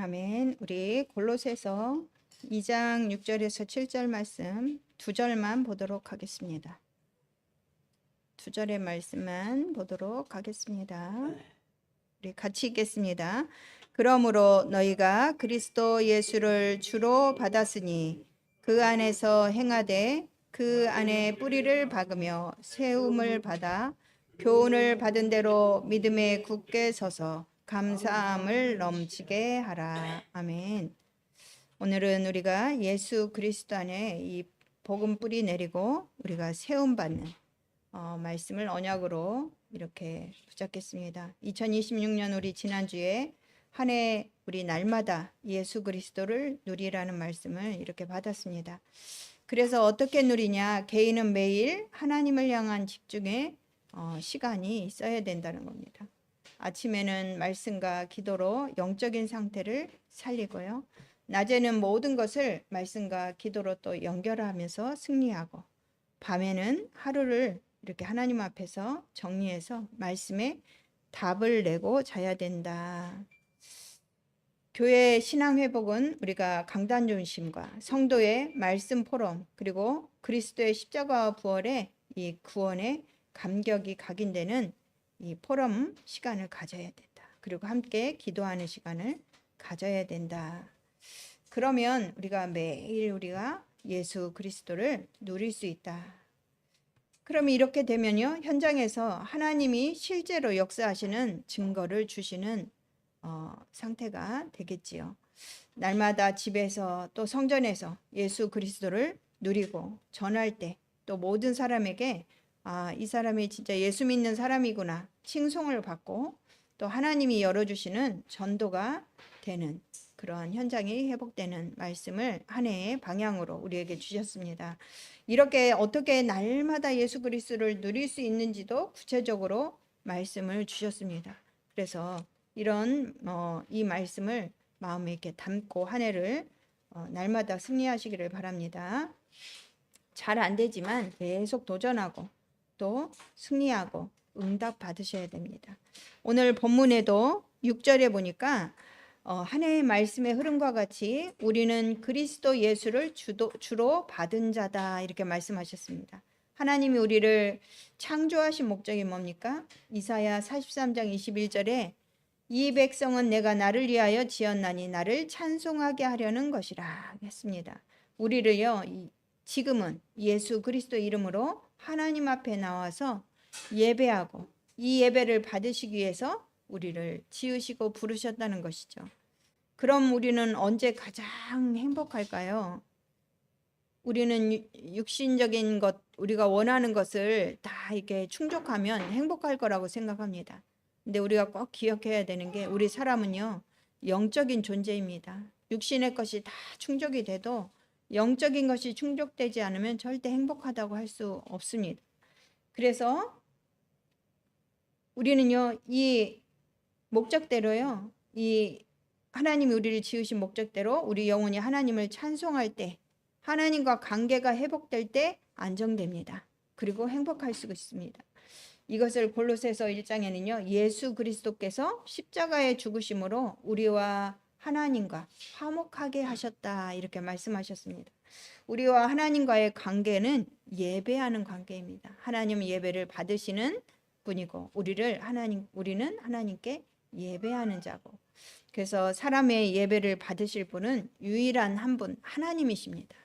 아멘. 우리 골로새서 2장 6절에서 7절 말씀 두 절만 보도록 하겠습니다. 두 절의 말씀만 보도록 하겠습니다. 우리 같이 읽겠습니다. 그러므로 너희가 그리스도 예수를 주로 받았으니 그 안에서 행하되 그 안에 뿌리를 박으며 세움을 받아 교훈을 받은 대로 믿음에 굳게 서서 감사함을 넘치게 하라. 아멘. 오늘은 우리가 예수 그리스도 안에 이 복음 뿌리 내리고 우리가 세움 받는 말씀을 언약으로 이렇게 붙잡겠습니다. 2026년 우리 지난주에 한 해 우리 날마다 예수 그리스도를 누리라는 말씀을 이렇게 받았습니다. 그래서 어떻게 누리냐? 개인은 매일 하나님을 향한 집중의 시간이 있어야 된다는 겁니다. 아침에는 말씀과 기도로 영적인 상태를 살리고요. 낮에는 모든 것을 말씀과 기도로 또 연결하면서 승리하고, 밤에는 하루를 이렇게 하나님 앞에서 정리해서 말씀에 답을 내고 자야 된다. 교회 신앙 회복은 우리가 강단 중심과 성도의 말씀 포럼, 그리고 그리스도의 십자가와 부활의 이 구원의 감격이 각인되는 이 포럼 시간을 가져야 된다. 그리고 함께 기도하는 시간을 가져야 된다. 그러면 우리가 매일 우리가 예수 그리스도를 누릴 수 있다. 그러면 이렇게 되면요, 현장에서 하나님이 실제로 역사하시는 증거를 주시는 상태가 되겠지요. 날마다 집에서 또 성전에서 예수 그리스도를 누리고 전할 때 또 모든 사람에게 이 사람이 진짜 예수 믿는 사람이구나 칭송을 받고 또 하나님이 열어주시는 전도가 되는 그런 현장이 회복되는 말씀을 한 해의 방향으로 우리에게 주셨습니다. 이렇게 어떻게 날마다 예수 그리스도를 누릴 수 있는지도 구체적으로 말씀을 주셨습니다. 그래서 이런 이 말씀을 마음에 이렇게 담고 한 해를 날마다 승리하시기를 바랍니다. 잘 안 되지만 계속 도전하고 또 승리하고 응답 받으셔야 됩니다. 오늘 본문에도 6절에 보니까 한 해의 말씀의 흐름과 같이 우리는 그리스도 예수를 주로 받은 자다 이렇게 말씀하셨습니다. 하나님이 우리를 창조하신 목적이 뭡니까? 이사야 43장 21절에 이 백성은 내가 나를 위하여 지었나니 나를 찬송하게 하려는 것이라 했습니다. 우리를요, 지금은 예수 그리스도 이름으로 하나님 앞에 나와서 예배하고 이 예배를 받으시기 위해서 우리를 지으시고 부르셨다는 것이죠. 그럼 우리는 언제 가장 행복할까요? 우리는 육신적인 것, 우리가 원하는 것을 다 이렇게 충족하면 행복할 거라고 생각합니다. 근데 우리가 꼭 기억해야 되는 게 우리 사람은요, 영적인 존재입니다. 육신의 것이 다 충족이 돼도 영적인 것이 충족되지 않으면 절대 행복하다고 할 수 없습니다. 그래서 우리는요, 이 목적대로요, 이 하나님이 우리를 지으신 목적대로 우리 영혼이 하나님을 찬송할 때, 하나님과 관계가 회복될 때 안정됩니다. 그리고 행복할 수 있습니다. 이것을 골로새서 1장에는요, 예수 그리스도께서 십자가에 죽으심으로 우리와 하나님과 화목하게 하셨다 이렇게 말씀하셨습니다. 우리와 하나님과의 관계는 예배하는 관계입니다. 하나님 예배를 받으시는 분이고 우리는 하나님께 예배하는 자고, 그래서 사람의 예배를 받으실 분은 유일한 한 분 하나님이십니다.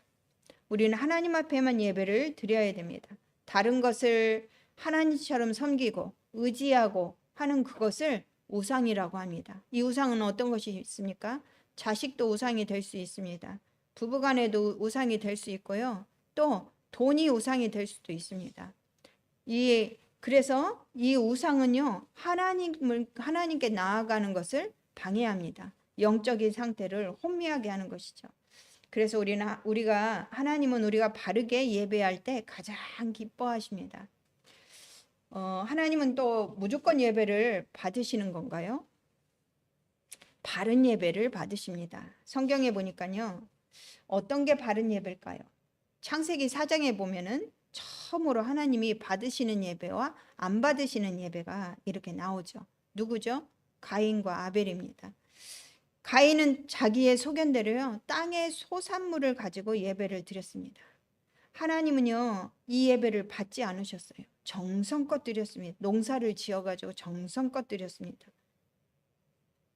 우리는 하나님 앞에만 예배를 드려야 됩니다. 다른 것을 하나님처럼 섬기고 의지하고 하는 그것을 우상이라고 합니다. 이 우상은 어떤 것이 있습니까? 자식도 우상이 될 수 있습니다. 부부간에도 우상이 될 수 있고요. 또 돈이 우상이 될 수도 있습니다. 그래서 이 우상은요, 하나님께 나아가는 것을 방해합니다. 영적인 상태를 혼미하게 하는 것이죠. 그래서 하나님은 우리가 바르게 예배할 때 가장 기뻐하십니다. 하나님은 또 무조건 예배를 받으시는 건가요? 바른 예배를 받으십니다. 성경에 보니까요, 어떤 게 바른 예배일까요? 창세기 4장에 보면은 처음으로 하나님이 받으시는 예배와 안 받으시는 예배가 이렇게 나오죠. 누구죠? 가인과 아벨입니다. 가인은 자기의 소견대로요, 땅의 소산물을 가지고 예배를 드렸습니다. 하나님은요, 이 예배를 받지 않으셨어요. 정성껏 드렸습니다. 농사를 지어가지고 정성껏 드렸습니다.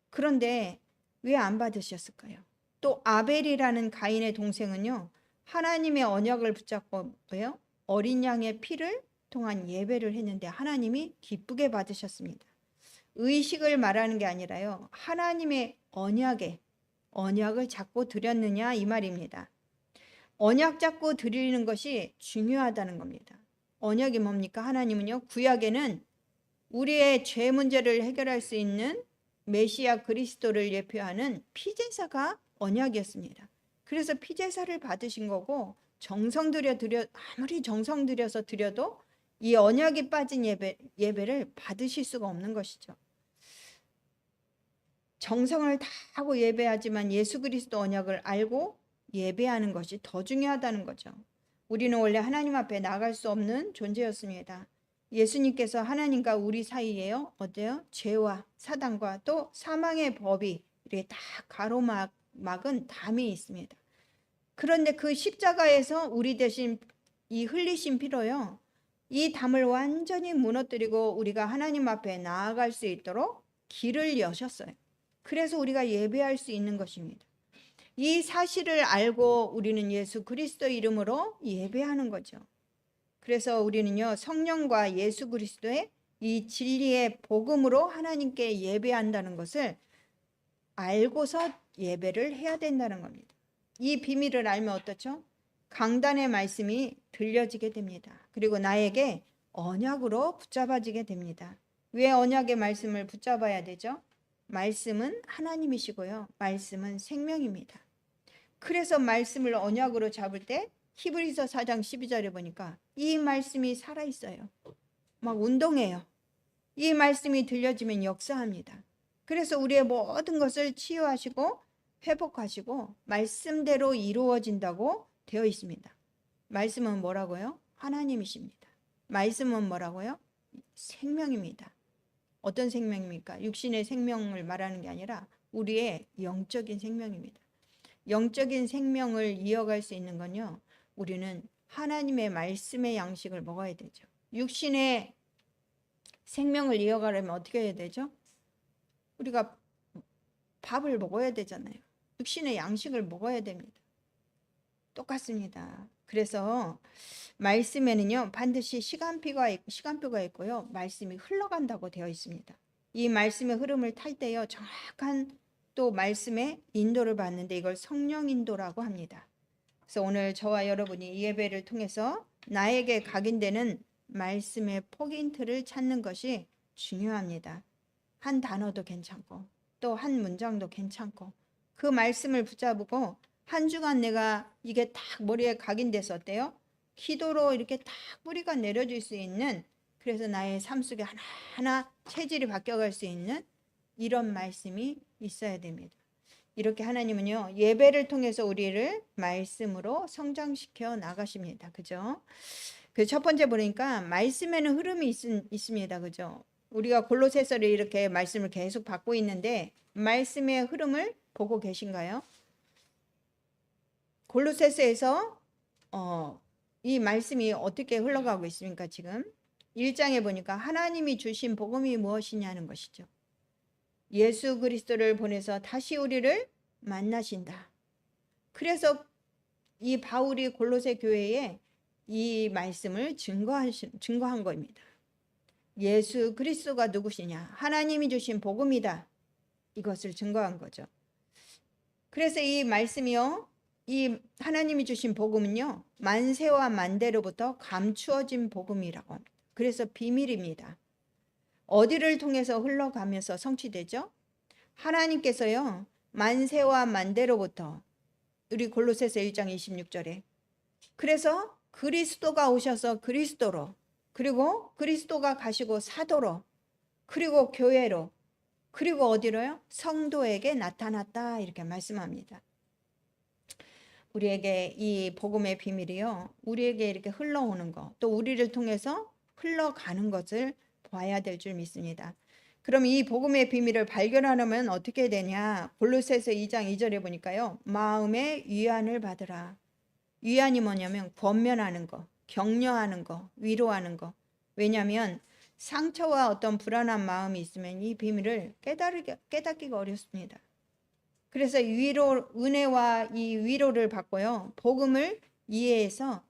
그런데 왜 안 받으셨을까요? 또 아벨이라는 가인의 동생은요, 하나님의 언약을 붙잡고 뭐요? 어린 양의 피를 통한 예배를 했는데 하나님이 기쁘게 받으셨습니다. 의식을 말하는 게 아니라요, 하나님의 언약을 잡고 드렸느냐 이 말입니다. 언약 잡고 드리는 것이 중요하다는 겁니다. 언약이 뭡니까? 하나님은요, 구약에는 우리의 죄 문제를 해결할 수 있는 메시아 그리스도를 예표하는 피제사가 언약이었습니다. 그래서 피제사를 받으신 거고, 아무리 정성 들여서 드려도 이 언약이 빠진 예배를 받으실 수가 없는 것이죠. 정성을 다하고 예배하지만 예수 그리스도 언약을 알고 예배하는 것이 더 중요하다는 거죠. 우리는 원래 하나님 앞에 나갈 수 없는 존재였습니다. 예수님께서 하나님과 우리 사이에요, 어때요? 죄와 사단과 또 사망의 법이 이렇게 다 가로막은 담이 있습니다. 그런데 그 십자가에서 우리 대신 이 흘리신 피로요, 이 담을 완전히 무너뜨리고 우리가 하나님 앞에 나아갈 수 있도록 길을 여셨어요. 그래서 우리가 예배할 수 있는 것입니다. 이 사실을 알고 우리는 예수 그리스도 이름으로 예배하는 거죠. 그래서 우리는요, 성령과 예수 그리스도의 이 진리의 복음으로 하나님께 예배한다는 것을 알고서 예배를 해야 된다는 겁니다. 이 비밀을 알면 어떻죠? 강단의 말씀이 들려지게 됩니다. 그리고 나에게 언약으로 붙잡아지게 됩니다. 왜 언약의 말씀을 붙잡아야 되죠? 말씀은 하나님이시고요, 말씀은 생명입니다. 그래서 말씀을 언약으로 잡을 때 히브리서 4장 12절에 보니까 이 말씀이 살아있어요. 막 운동해요. 이 말씀이 들려지면 역사합니다. 그래서 우리의 모든 것을 치유하시고 회복하시고 말씀대로 이루어진다고 되어 있습니다. 말씀은 뭐라고요? 하나님이십니다. 말씀은 뭐라고요? 생명입니다. 어떤 생명입니까? 육신의 생명을 말하는 게 아니라 우리의 영적인 생명입니다. 영적인 생명을 이어갈 수 있는 건요, 우리는 하나님의 말씀의 양식을 먹어야 되죠. 육신의 생명을 이어가려면 어떻게 해야 되죠? 우리가 밥을 먹어야 되잖아요. 육신의 양식을 먹어야 됩니다. 똑같습니다. 그래서 말씀에는요, 반드시 시간표가 있고요, 말씀이 흘러간다고 되어 있습니다. 이 말씀의 흐름을 탈 때요, 정확한 또 말씀의 인도를 받는데 이걸 성령 인도라고 합니다. 그래서 오늘 저와 여러분이 이 예배를 통해서 나에게 각인되는 말씀의 포인트를 찾는 것이 중요합니다. 한 단어도 괜찮고 또 한 문장도 괜찮고 그 말씀을 붙잡고 한 주간 내가 이게 딱 머리에 각인돼서 어때요? 기도로 이렇게 딱 뿌리가 내려질 수 있는, 그래서 나의 삶 속에 하나하나 체질이 바뀌어갈 수 있는 이런 말씀이 있어야 됩니다. 이렇게 하나님은요, 예배를 통해서 우리를 말씀으로 성장시켜 나가십니다. 그죠? 그 첫 번째 보니까 말씀에는 흐름이 있습니다. 그죠? 우리가 골로새서를 이렇게 말씀을 계속 받고 있는데 말씀의 흐름을 보고 계신가요? 골로새서에서 이 말씀이 어떻게 흘러가고 있습니까? 지금 1장에 보니까 하나님이 주신 복음이 무엇이냐는 것이죠. 예수 그리스도를 보내서 다시 우리를 만나신다. 그래서 이 바울이 골로새 교회에 이 말씀을 증거한 겁니다. 예수 그리스도가 누구시냐? 하나님이 주신 복음이다. 이것을 증거한 거죠. 그래서 이 말씀이요, 이 하나님이 주신 복음은요, 만세와 만대로부터 감추어진 복음이라고 합니다. 그래서 비밀입니다. 어디를 통해서 흘러가면서 성취되죠? 하나님께서요, 만세와 만대로부터, 우리 골로새서 1장 26절에, 그래서 그리스도가 오셔서 그리스도로, 그리고 그리스도가 가시고 사도로, 그리고 교회로, 그리고 어디로요? 성도에게 나타났다, 이렇게 말씀합니다. 우리에게 이 복음의 비밀이요, 우리에게 이렇게 흘러오는 것, 또 우리를 통해서 흘러가는 것을 봐야 될 줄 믿습니다. 그럼 이 복음의 비밀을 발견하려면 어떻게 되냐? 골로새서 2장 2절에 보니까요. 마음의 위안을 받으라. 위안이 뭐냐면 권면하는 거, 격려하는 거, 위로하는 거. 왜냐하면 상처와 어떤 불안한 마음이 있으면 이 비밀을 깨닫기가 어렵습니다. 그래서 은혜와 이 위로를 받고요. 복음을 이해해서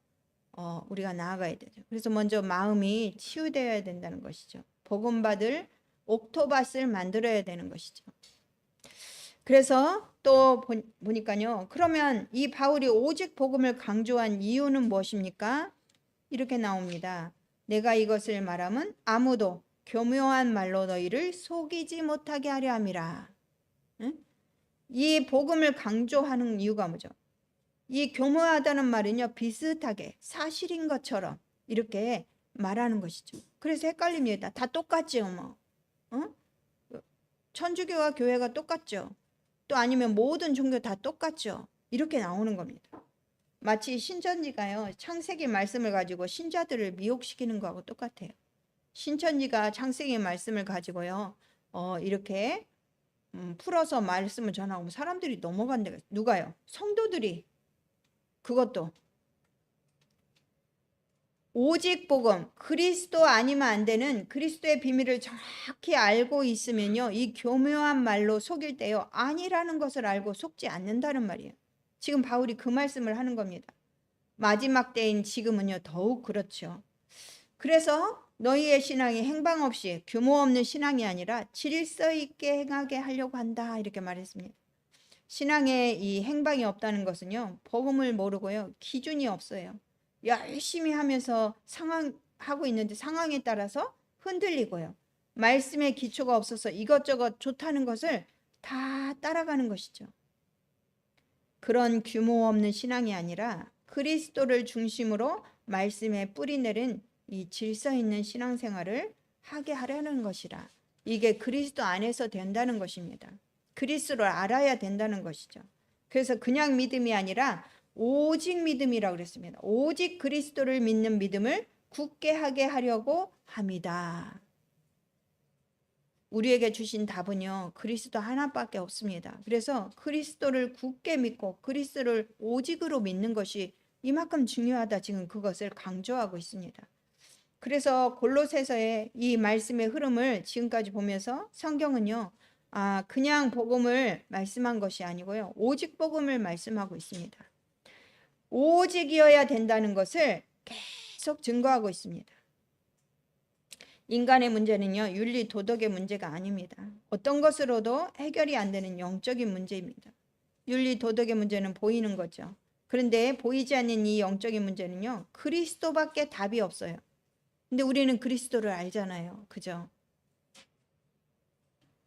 우리가 나아가야 되죠. 그래서 먼저 마음이 치유되어야 된다는 것이죠. 복음 받을 옥토밭을 만들어야 되는 것이죠. 그래서 또 보니까요. 그러면 이 바울이 오직 복음을 강조한 이유는 무엇입니까? 이렇게 나옵니다. 내가 이것을 말하면 아무도 교묘한 말로 너희를 속이지 못하게 하려 함이라. 응? 이 복음을 강조하는 이유가 뭐죠? 이 교묘하다는 말은요. 비슷하게 사실인 것처럼 이렇게 말하는 것이죠. 그래서 헷갈립니다. 다 똑같죠. 뭐. 천주교와 교회가 똑같죠. 또 아니면 모든 종교 다 똑같죠. 이렇게 나오는 겁니다. 마치 신천지가요. 창세기 말씀을 가지고 신자들을 미혹시키는 거하고 똑같아요. 신천지가 창세기 말씀을 가지고요. 이렇게 풀어서 말씀을 전하고 사람들이 넘어간다. 누가요? 성도들이. 그것도 오직 복음, 그리스도 아니면 안 되는 그리스도의 비밀을 정확히 알고 있으면요. 이 교묘한 말로 속일 때요. 아니라는 것을 알고 속지 않는다는 말이에요. 지금 바울이 그 말씀을 하는 겁니다. 마지막 때인 지금은요. 더욱 그렇죠. 그래서 너희의 신앙이 행방 없이 규모 없는 신앙이 아니라 질서 있게 행하게 하려고 한다. 이렇게 말했습니다. 신앙에 이 행방이 없다는 것은요. 복음을 모르고요. 기준이 없어요. 열심히 하면서 하고 있는데 상황에 따라서 흔들리고요. 말씀의 기초가 없어서 이것저것 좋다는 것을 다 따라가는 것이죠. 그런 규모 없는 신앙이 아니라 그리스도를 중심으로 말씀에 뿌리 내린 이 질서 있는 신앙생활을 하게 하려는 것이라. 이게 그리스도 안에서 된다는 것입니다. 그리스도를 알아야 된다는 것이죠. 그래서 그냥 믿음이 아니라 오직 믿음이라고 그랬습니다. 오직 그리스도를 믿는 믿음을 굳게 하게 하려고 합니다. 우리에게 주신 답은요. 그리스도 하나밖에 없습니다. 그래서 그리스도를 굳게 믿고 그리스도를 오직으로 믿는 것이 이만큼 중요하다. 지금 그것을 강조하고 있습니다. 그래서 골로새서의 이 말씀의 흐름을 지금까지 보면서 성경은요. 그냥 복음을 말씀한 것이 아니고요. 오직 복음을 말씀하고 있습니다. 오직이어야 된다는 것을 계속 증거하고 있습니다. 인간의 문제는요. 윤리 도덕의 문제가 아닙니다. 어떤 것으로도 해결이 안 되는 영적인 문제입니다. 윤리 도덕의 문제는 보이는 거죠. 그런데 보이지 않는 이 영적인 문제는요. 그리스도밖에 답이 없어요. 근데 우리는 그리스도를 알잖아요. 그죠?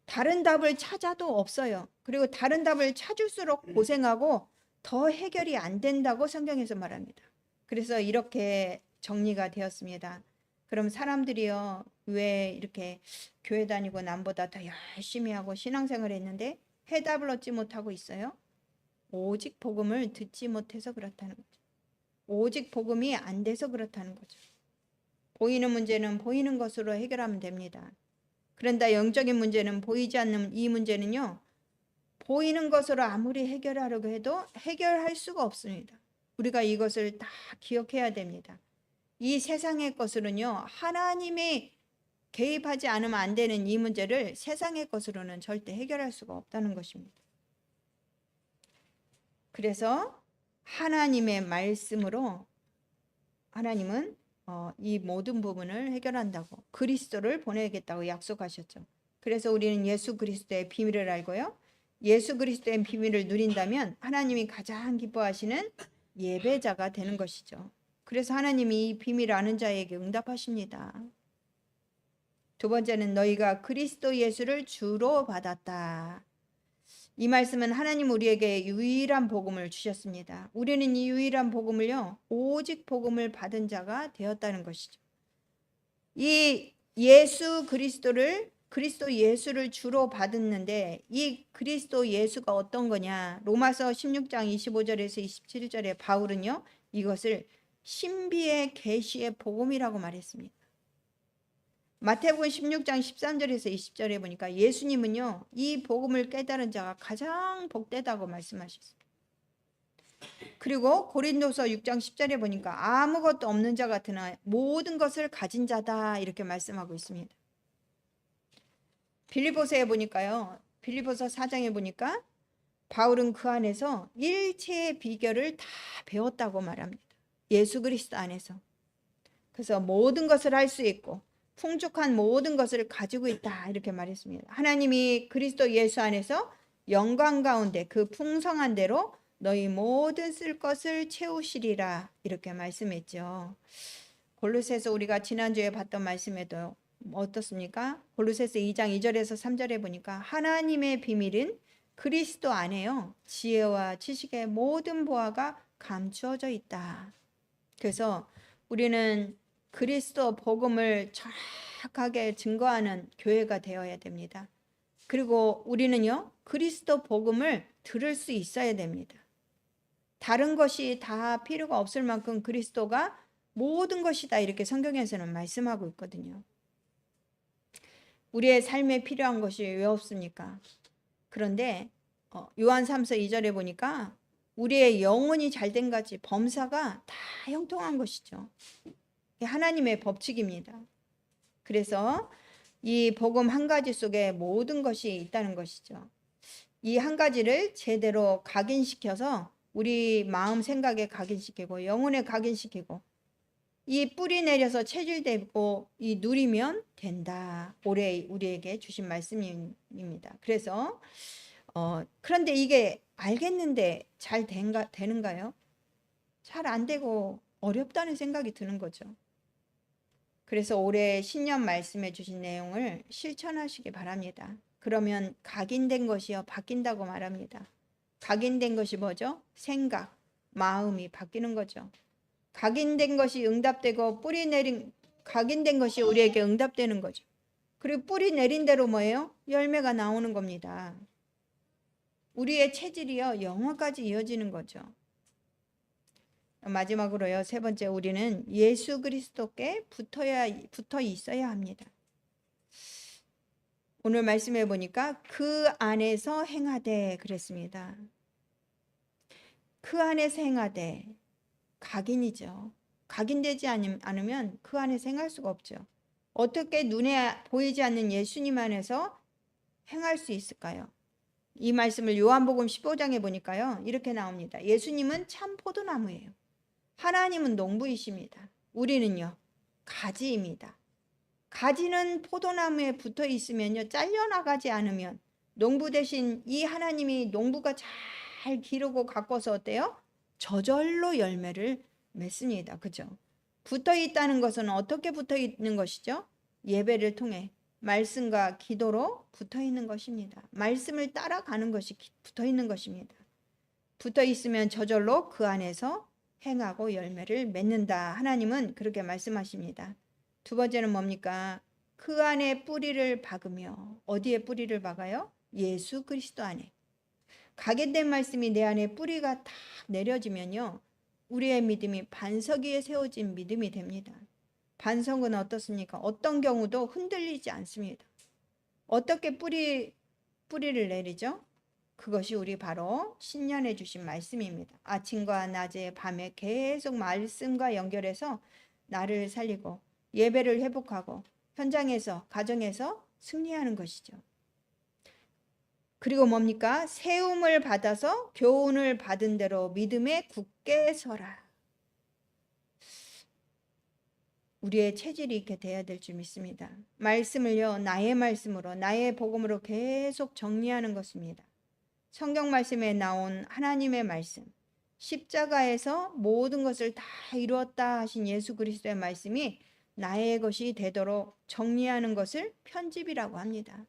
다른 답을 찾아도 없어요. 그리고 다른 답을 찾을수록 고생하고 더 해결이 안 된다고 성경에서 말합니다. 그래서 이렇게 정리가 되었습니다. 그럼 사람들이요. 왜 이렇게 교회 다니고 남보다 더 열심히 하고 신앙생활을 했는데 해답을 얻지 못하고 있어요? 오직 복음을 듣지 못해서 그렇다는 거죠. 오직 복음이 안 돼서 그렇다는 거죠. 보이는 문제는 보이는 것으로 해결하면 됩니다. 그런데 영적인 문제는 보이지 않는 이 문제는요. 보이는 것으로 아무리 해결하려고 해도 해결할 수가 없습니다. 우리가 이것을 다 기억해야 됩니다. 이 세상의 것으로는요. 하나님이 개입하지 않으면 안 되는 이 문제를 세상의 것으로는 절대 해결할 수가 없다는 것입니다. 그래서 하나님의 말씀으로 하나님은 이 모든 부분을 해결한다고 그리스도를 보내겠다고 약속하셨죠. 그래서 우리는 예수 그리스도의 비밀을 알고요. 예수 그리스도의 비밀을 누린다면 하나님이 가장 기뻐하시는 예배자가 되는 것이죠. 그래서 하나님이 이 비밀을 아는 자에게 응답하십니다. 두 번째는 너희가 그리스도 예수를 주로 받았다. 이 말씀은 하나님 우리에게 유일한 복음을 주셨습니다. 우리는 이 유일한 복음을요. 오직 복음을 받은 자가 되었다는 것이죠. 이 예수 그리스도 예수를 주로 받았는데 이 그리스도 예수가 어떤 거냐? 로마서 16장 25절에서 27절에 바울은요. 이것을 신비의 계시의 복음이라고 말했습니다. 마태복음 16장 13절에서 20절에 보니까 예수님은요, 이 복음을 깨달은 자가 가장 복되다고 말씀하셨어요. 그리고 고린도서 6장 10절에 보니까 아무것도 없는 자 같으나 모든 것을 가진 자다 이렇게 말씀하고 있습니다. 빌립보서에 보니까요, 빌립보서 4장에 보니까 바울은 그 안에서 일체의 비결을 다 배웠다고 말합니다. 예수 그리스도 안에서. 그래서 모든 것을 할 수 있고 풍족한 모든 것을 가지고 있다 이렇게 말했습니다. 하나님이 그리스도 예수 안에서 영광 가운데 그 풍성한 대로 너희 모든 쓸 것을 채우시리라 이렇게 말씀했죠. 골로새서 우리가 지난주에 봤던 말씀에도 어떻습니까? 골로새서 2장 2절에서 3절에 보니까 하나님의 비밀은 그리스도 안에요. 지혜와 지식의 모든 보화가 감추어져 있다. 그래서 우리는 그리스도 복음을 정확하게 증거하는 교회가 되어야 됩니다. 그리고 우리는요, 그리스도 복음을 들을 수 있어야 됩니다. 다른 것이 다 필요가 없을 만큼 그리스도가 모든 것이다 이렇게 성경에서는 말씀하고 있거든요. 우리의 삶에 필요한 것이 왜 없습니까? 그런데 요한 3서 2절에 보니까 우리의 영혼이 잘된 같이 범사가 다 형통한 것이죠. 하나님의 법칙입니다. 그래서 이 복음 한 가지 속에 모든 것이 있다는 것이죠. 이 한 가지를 제대로 각인시켜서 우리 마음 생각에 각인시키고 영혼에 각인시키고 이 뿌리 내려서 체질되고 이 누리면 된다. 올해 우리에게 주신 말씀입니다. 그래서 그런데 이게 알겠는데 잘 되는가요? 잘 안 되고 어렵다는 생각이 드는 거죠. 그래서 올해 신년 말씀해 주신 내용을 실천하시기 바랍니다. 그러면 각인된 것이요 바뀐다고 말합니다. 각인된 것이 뭐죠? 생각, 마음이 바뀌는 거죠. 각인된 것이 응답되고 각인된 것이 우리에게 응답되는 거죠. 그리고 뿌리 내린 대로 뭐예요? 열매가 나오는 겁니다. 우리의 체질이요 영혼까지 이어지는 거죠. 마지막으로요, 세 번째, 우리는 예수 그리스도께 붙어 있어야 합니다. 오늘 말씀해 보니까 그 안에서 행하되 그랬습니다. 그 안에서 행하되 각인이죠. 각인되지 않으면 그 안에서 행할 수가 없죠. 어떻게 눈에 보이지 않는 예수님 안에서 행할 수 있을까요? 이 말씀을 요한복음 15장에 보니까요, 이렇게 나옵니다. 예수님은 참 포도나무예요. 하나님은 농부이십니다. 우리는요, 가지입니다. 가지는 포도나무에 붙어 있으면요, 잘려나가지 않으면 농부 대신 이 하나님이 농부가 잘 기르고 가꿔서 어때요? 저절로 열매를 맺습니다. 그죠? 붙어 있다는 것은 어떻게 붙어 있는 것이죠? 예배를 통해 말씀과 기도로 붙어 있는 것입니다. 말씀을 따라가는 것이 붙어 있는 것입니다. 붙어 있으면 저절로 그 안에서 행하고 열매를 맺는다. 하나님은 그렇게 말씀하십니다. 두 번째는 뭡니까? 그 안에 뿌리를 박으며, 어디에 뿌리를 박아요? 예수 그리스도 안에. 각인된 말씀이 내 안에 뿌리가 탁 내려지면요, 우리의 믿음이 반석 위에 세워진 믿음이 됩니다. 반석은 어떻습니까? 어떤 경우도 흔들리지 않습니다. 어떻게 뿌리를 내리죠? 그것이 우리 바로 신년에 주신 말씀입니다. 아침과 낮에 밤에 계속 말씀과 연결해서 나를 살리고 예배를 회복하고 현장에서 가정에서 승리하는 것이죠. 그리고 뭡니까? 세움을 받아서 교훈을 받은 대로 믿음에 굳게 서라. 우리의 체질이 이렇게 돼야 될 줄 믿습니다. 말씀을요, 나의 말씀으로, 나의 복음으로 계속 정리하는 것입니다. 성경 말씀에 나온 하나님의 말씀, 십자가에서 모든 것을 다 이루었다 하신 예수 그리스도의 말씀이 나의 것이 되도록 정리하는 것을 편집이라고 합니다.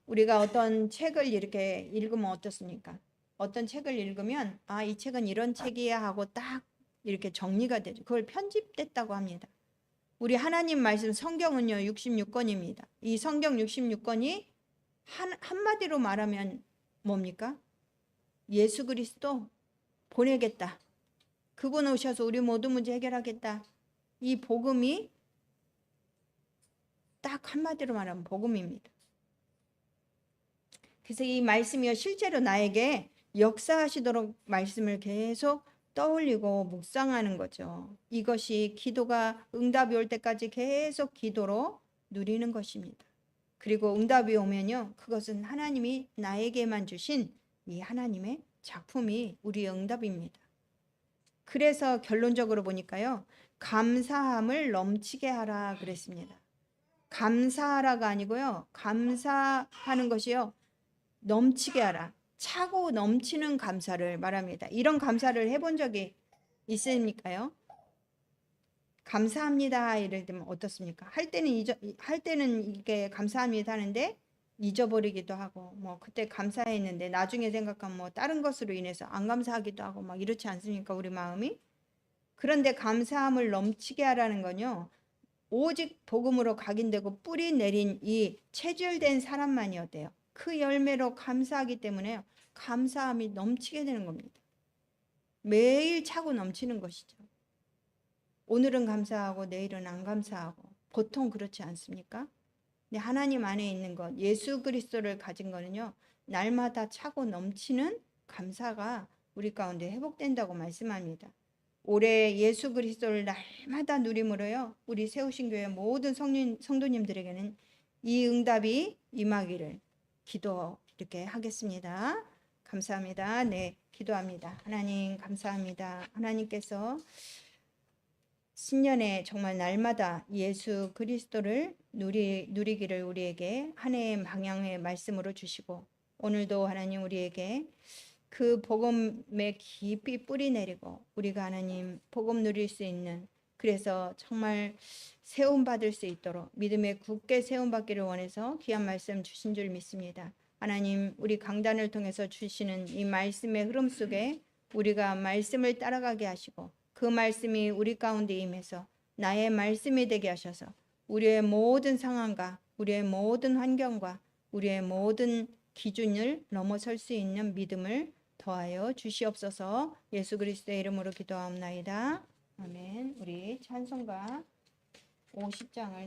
우리가 어떤 책을 이렇게 읽으면 어떻습니까? 어떤 책을 읽으면 이 책은 이런 책이야 하고 딱 이렇게 정리가 되죠. 그걸 편집됐다고 합니다. 우리 하나님 말씀 성경은요 66권입니다. 이 성경 66권이 한마디로 말하면 뭡니까? 예수 그리스도 보내겠다. 그분 오셔서 우리 모든 문제 해결하겠다. 이 복음이 딱 한마디로 말하면 복음입니다. 그래서 이 말씀이요 실제로 나에게 역사하시도록 말씀을 계속 떠올리고 묵상하는 거죠. 이것이 기도가 응답이 올 때까지 계속 기도로 누리는 것입니다. 그리고 응답이 오면요 그것은 하나님이 나에게만 주신 이 하나님의 작품이 우리의 응답입니다. 그래서 결론적으로 보니까요 감사함을 넘치게 하라 그랬습니다. 감사하라가 아니고요 감사하는 것이요 넘치게 하라. 차고 넘치는 감사를 말합니다. 이런 감사를 해본 적이 있습니까요? 감사합니다 이럴 때면 어떻습니까? 할 때는 이게 감사합니다 하는데 잊어버리기도 하고 뭐 그때 감사했는데 나중에 생각하면 뭐 다른 것으로 인해서 안 감사하기도 하고 막 이렇지 않습니까? 우리 마음이. 그런데 감사함을 넘치게 하라는 건요. 오직 복음으로 각인되고 뿌리 내린 이 체질된 사람만이 어때요? 그 열매로 감사하기 때문에 감사함이 넘치게 되는 겁니다. 매일 차고 넘치는 것이죠. 오늘은 감사하고 내일은 안 감사하고 보통 그렇지 않습니까? 근데 하나님 안에 있는 것 예수 그리스도를 가진 거는요. 날마다 차고 넘치는 감사가 우리 가운데 회복된다고 말씀합니다. 올해 예수 그리스도를 날마다 누림으로요. 우리 세우신 교회 모든 성도님들에게는 이 응답이 임하기를 기도 이렇게 하겠습니다. 감사합니다. 네, 기도합니다. 하나님 감사합니다. 하나님께서 신년에 정말 날마다 예수 그리스도를 누리기를 우리에게 한 해의 방향의 말씀으로 주시고 오늘도 하나님 우리에게 그 복음에 깊이 뿌리 내리고 우리가 하나님 복음 누릴 수 있는 그래서 정말 세움 받을 수 있도록 믿음에 굳게 세움 받기를 원해서 귀한 말씀 주신 줄 믿습니다. 하나님 우리 강단을 통해서 주시는 이 말씀의 흐름 속에 우리가 말씀을 따라가게 하시고 그 말씀이 우리 가운데 임해서 나의 말씀이 되게 하셔서 우리의 모든 상황과 우리의 모든 환경과 우리의 모든 기준을 넘어설 수 있는 믿음을 더하여 주시옵소서. 예수 그리스도의 이름으로 기도하옵나이다. 아멘. 우리 찬송가 50장을